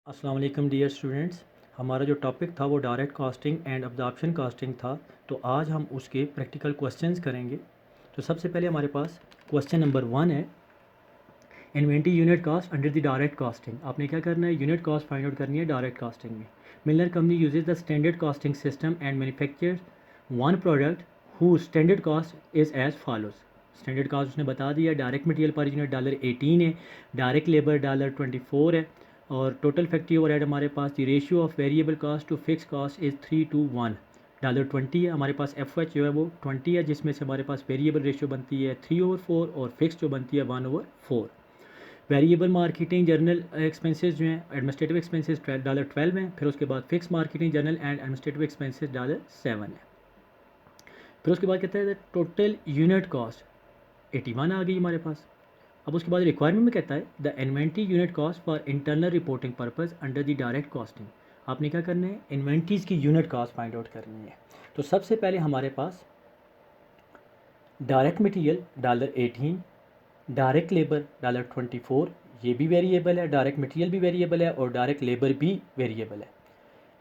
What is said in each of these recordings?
अस्सलाम वालेकुम dear students. हमारा जो टॉपिक था वो direct costing and absorption costing था। तो आज हम उसके प्रैक्टिकल क्वेश्चंस करेंगे। तो सबसे पहले हमारे पास क्वेश्चन नंबर 1 है, inventory unit cost under the direct costing. आपने क्या करना है, यूनिट कॉस्ट फाइंड आउट करनी है डायरेक्ट कॉस्टिंग में। Miller company uses the standard costing system and manufactures one product who standard cost is as follows. Standard cost उसने बता दिया, डायरेक्ट मटेरियल पर यूनिट $18 है, डायरेक्ट लेबर $24 है, और total factory overhead हमारे पास the ratio of variable cost to fixed cost is 3:1। $20 है, हमारे पास एफ एच जो है वो 20 है, जिसमें से हमारे पास वेरिएबल रेशियो बनती है 3/4 और फिक्स जो बनती है 1/4। वेरिएबल मार्केटिंग जर्नल एक्सपेंसेस जो हैं, एडमिनिस्ट्रेटिव एक्सपेंसेस $12 हैं, फिर उसके बाद fix marketing journal and administrative expenses $7 है। फिर उसके बाद कहता है टोटल यूनिट कॉस्ट 81 आ गई हमारे पास। अब उसके बाद रिक्वायरमेंट में कहता है the inventory unit cost for internal reporting purpose under the direct costing. आपने क्या करना है, इन्वेंट्रीज की यूनिट कॉस्ट फाइंड आउट करनी है। तो सबसे पहले हमारे पास डायरेक्ट मटेरियल $18, डायरेक्ट लेबर $24, ये भी वेरिएबल है, डायरेक्ट मटेरियल भी वेरिएबल है और डायरेक्ट लेबर भी वेरिएबल है।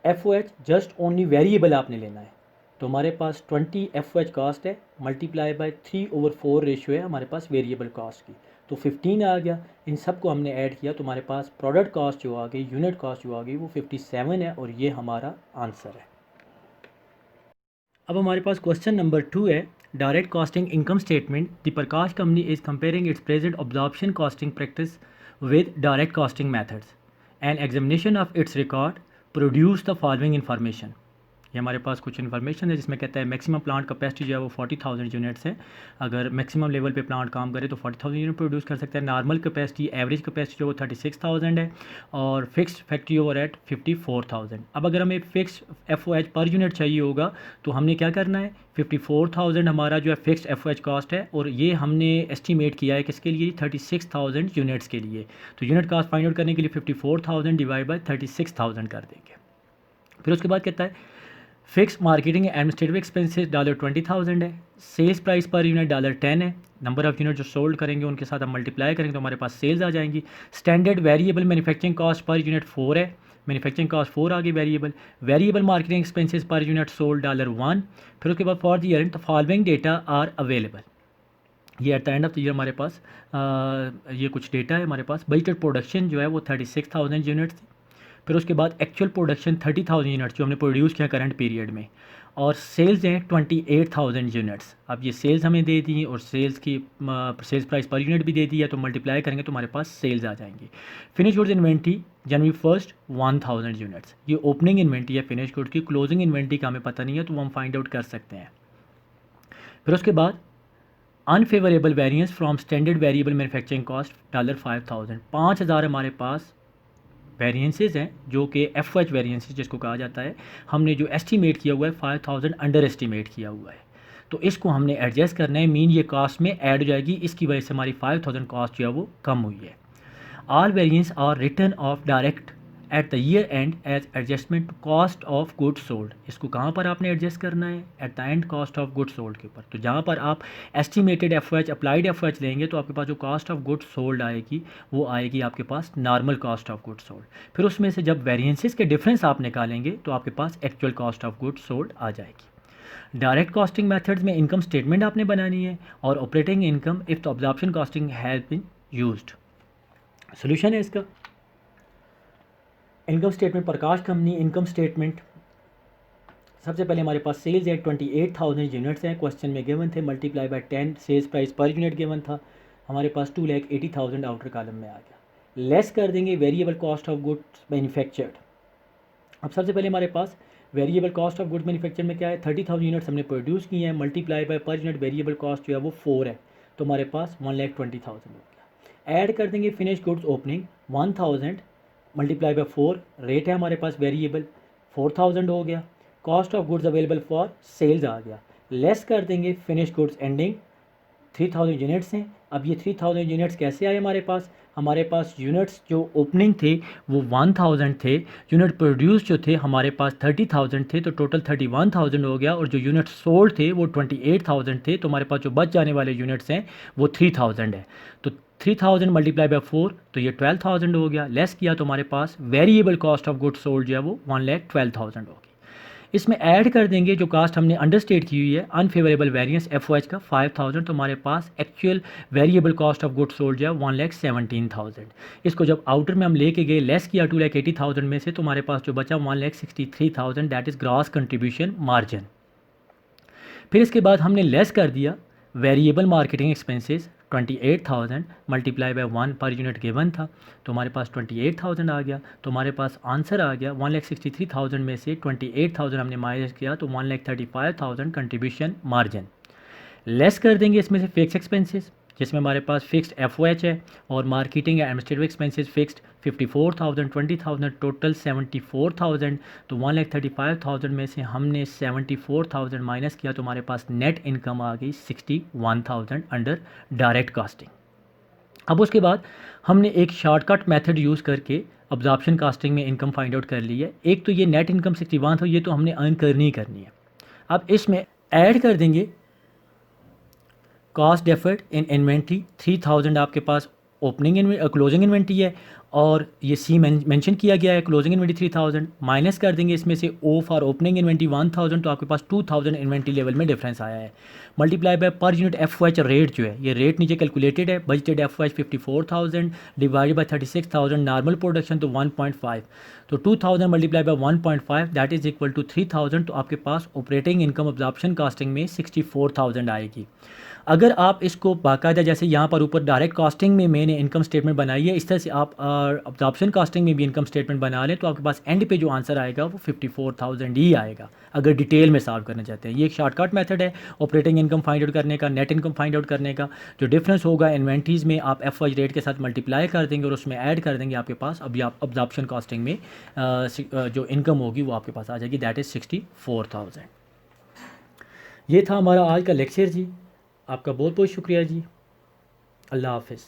F O H just only variable आपने लेना है। तो हमारे पास 20 एफ ओ एच कॉस्ट है, मल्टीप्लाई बाय 3/4 रेशियो है हमारे पास वेरिएबल कॉस्ट की, तो 15 आ गया। इन सब को हमने ऐड किया तो हमारे पास प्रोडक्ट कॉस्ट जो आ गई, यूनिट कॉस्ट जो आ गई वो 57 है, और ये हमारा आंसर है। अब हमारे पास क्वेश्चन नंबर 2 है, direct costing income statement. The Prakash company is comparing it's present absorption costing practice with direct costing methods and examination of its record produce the following information. ये हमारे पास कुछ इन्फॉर्मेशन है जिसमें कहता है मैक्सिमम प्लांट कैपेसिटी जो है वो 40,000 यूनिट्स है। अगर मैक्सिमम लेवल पे प्लांट काम करे तो 40,000 यूनिट प्रोड्यूस कर सकता है। नॉर्मल कैपेसिटी, एवरेज कैपेसिटी जो वो 36,000 है, और फिक्स्ड फैक्ट्री ओवरहेड 54,000। अब अगर हमें fix F O H per unit चाहिए होगा तो हमने क्या करना है, 54,000 हमारा जो है fixed F O H cost है, और ये हमने एस्टिमेट किया है किसके लिए, 36,000 यूनिट्स के लिए। तो यूनिट कॉस्ट फाइंड आउट करने के लिए 54,000 डिवाइड बाई 36,000 कर देंगे। फिर उसके बाद कहता है फिक्स मार्केटिंग एडमिनिस्ट्रेटिव एक्सपेंसेस $20,000 है, सेल्स प्राइस पर यूनिट $10 है, नंबर ऑफ यूनिट जो सोल्ड करेंगे उनके साथ हम मल्टीप्लाई करेंगे तो हमारे पास सेल्स आ जाएंगी। Standard variable manufacturing cost per unit 4 है, मैन्युफैक्चरिंग कॉस्ट 4 आ गई variable. Variable marketing expenses per unit sold $1। फिर उसके बाद for the year the following data are available. ये at the end of the year हमारे पास ये कुछ डेटा है हमारे पास। बजटेड प्रोडक्शन जो है वो 36,000 यूनिट्स थी। फिर उसके बाद एक्चुअल प्रोडक्शन 30,000 यूनिट्स जो हमने प्रोड्यूस किया करंट पीरियड में, और सेल्स हैं 28,000 यूनिट्स। अब ये सेल्स हमें दे दी और सेल्स की सेल्स प्राइस पर यूनिट भी दे दी है, तो मल्टीप्लाई करेंगे तो हमारे पास सेल्स आ जाएंगी। फिनिश गुड्स इन्वेंट्री जनवरी 1 1000 यूनिट्स, ये ओपनिंग इन्वेंट्री है फिनिश गुड्स की। क्लोजिंग इन्वेंट्री का हमें पता नहीं है तो वो हम फाइंड आउट कर सकते हैं। फिर उसके बाद unfavourable variance from standard variable manufacturing cost $5,000। 5,000 हमारे पास वेरिएंसेस हैं जो कि एफ एच वेरिएंसेस जिसको कहा जाता है। हमने जो एस्टीमेट किया हुआ है 5,000 अंडर एस्टीमेट किया हुआ है, तो इसको हमने एडजस्ट करना है। मीन ये कॉस्ट में ऐड हो जाएगी, इसकी वजह से हमारी 5,000 कॉस्ट जो है वो कम हुई है। All variance are return of direct at the year end as adjustment cost of goods sold. इसको कहाँ पर आपने एडजस्ट करना है, at the end cost of goods sold के ऊपर। तो जहाँ पर आप estimated F H applied F H लेंगे तो आपके पास जो कॉस्ट ऑफ गुड्स सोल्ड आएगी वो आएगी आपके पास normal cost of goods sold. फिर उसमें से जब वेरिएंसेस के डिफरेंस आप निकालेंगे तो आपके पास actual cost of goods sold आ जाएगी। डायरेक्ट कॉस्टिंग मेथड्स में इनकम स्टेटमेंट आपने बनानी है, और operating income if the absorption costing has been used. Solution है इसका, income statement Prakash company income statement. सबसे पहले हमारे पास सेल्स है 28,000 यूनिट्स हैं, क्वेश्चन में गिवन थे, multiply by 10 sales price per unit given था, हमारे पास 2,80,000 आउटर कॉलम में आ गया। लेस कर देंगे variable cost of goods manufactured. अब सबसे पहले हमारे पास variable cost of goods manufactured में क्या है, 30,000 यूनिट्स हमने प्रोड्यूस किए हैं, multiply by per unit variable cost जो है वो 4 है, तो हमारे पास 1,20,000 हो गया। ऐड कर देंगे finish goods opening 1000 multiply by 4, rate है हमारे पास वेरिएबल 4,000 हो गया। Cost of goods available for sales आ गया। लेस कर देंगे फिनिश गुड्स एंडिंग 3,000 यूनिट्स हैं। अब ये 3,000 यूनिट्स कैसे आए हमारे पास यूनिट्स जो ओपनिंग थे वो 1,000 थे, यूनिट प्रोड्यूस जो थे हमारे पास 30,000 थे, तो टोटल 31,000 हो गया, और जो यूनिट सोल्ड थे वो 28,000 थे, तो हमारे पास जो बच जाने वाले यूनिट्स हैं वो 3,000 है। तो 3000 मल्टीप्लाई बाय 4 तो ये 12,000 हो गया। लेस किया तो हमारे पास variable cost of goods sold जो है वो 1,12,000 होगी। इसमें ऐड कर देंगे जो कास्ट हमने अंडरस्टेट की हुई है अनफेवरेबल वेरिएंस एफ का 5,000, तो हमारे पास actual variable cost of goods sold जो है 1,17,000। इसको जब आउटर में हम लेके गए लेस किया 2,80,000 में से, तो हमारे पास जो बचा 1,63,000, that is gross contribution margin. फिर इसके बाद हमने लेस कर दिया variable marketing expenses 28,000 multiply by 1 पर यूनिट गिवन था, तो हमारे पास 28,000 आ गया। तो हमारे पास आंसर आ गया 1,63,000 में से 28,000 हमने माइनस किया तो 1,35,000 कंट्रीब्यूशन मार्जिन। लेस कर देंगे इसमें से फिक्स एक्सपेंसेस, जिसमें हमारे पास फिक्स्ड एफ है और मार्केटिंग या एडमिनिस्ट्रेटिव एक्सपेंसेस फिक्स्ड 54,000 20,000 टोटल 74,000। तो 1,35,000 में से हमने 74,000 माइनस किया तो हमारे पास नेट इनकम आ गई 61,000 अंडर डायरेक्ट कॉस्टिंग। अब उसके बाद हमने एक शॉर्टकट मेथड यूज़ करके अब्जॉर्प्शन कॉस्टिंग में इनकम फाइंड आउट कर ली है। एक तो ये नेट इनकम 61 था, ये तो हमने अर्न करनी ही करनी है। अब इसमें ऐड कर देंगे कॉस्ट डेफर्ड इन इन्वेंट्री 3,000 आपके पास ओपनिंग क्लोजिंग इन्वेंट्री है और ये सी मेंशन किया गया है क्लोजिंग इन्वेंट्री 3,000। माइनस कर देंगे इसमें से ओ फॉर ओपनिंग इन्वेंट्री 1,000, तो आपके पास 2,000 इन्वेंट्री लेवल में डिफरेंस आया है। Multiply by per unit F rate जो है, ये रेट नीचे कैलकुलेटेड है। Budgeted F 54,000 divided by 36,000 normal production तो 1.5, तो 2,000 multiply by 1.5 that is equal to 3,000। तो आपके पास ऑपरेटिंग इनकम अब्जॉर्प्शन कॉस्टिंग में 64,000 आएगी। अगर आप इसको बाकायदा जैसे यहाँ पर ऊपर डायरेक्ट कॉस्टिंग में मैंने इनकम स्टेटमेंट बनाई है, इस तरह से आप अब्जॉर्प्शन कॉस्टिंग में भी इनकम स्टेटमेंट बना लें तो आपके पास एंड पे जो आंसर आएगा वो 54,000 ही आएगा, अगर डिटेल में सॉल्व करना चाहते हैं। ये एक शॉर्टकट मेथड है ऑपरेटिंग इनकम फाइंड आउट करने का, नेट इनकम फाइंड आउट करने का। जो डिफरेंस होगा इन्वेंट्रीज़ में आप एफ रेट के साथ मल्टीप्लाई कर देंगे और उसमें ऐड कर देंगे, आपके पास अभी आप अब्जॉर्प्शन कॉस्टिंग में जो इनकम होगी वो आपके पास आ जाएगी, दैट इज़ 64,000। ये था हमारा आज का लेक्चर जी। आपका बहुत बहुत शुक्रिया जी। अल्लाह हाफ़िज़।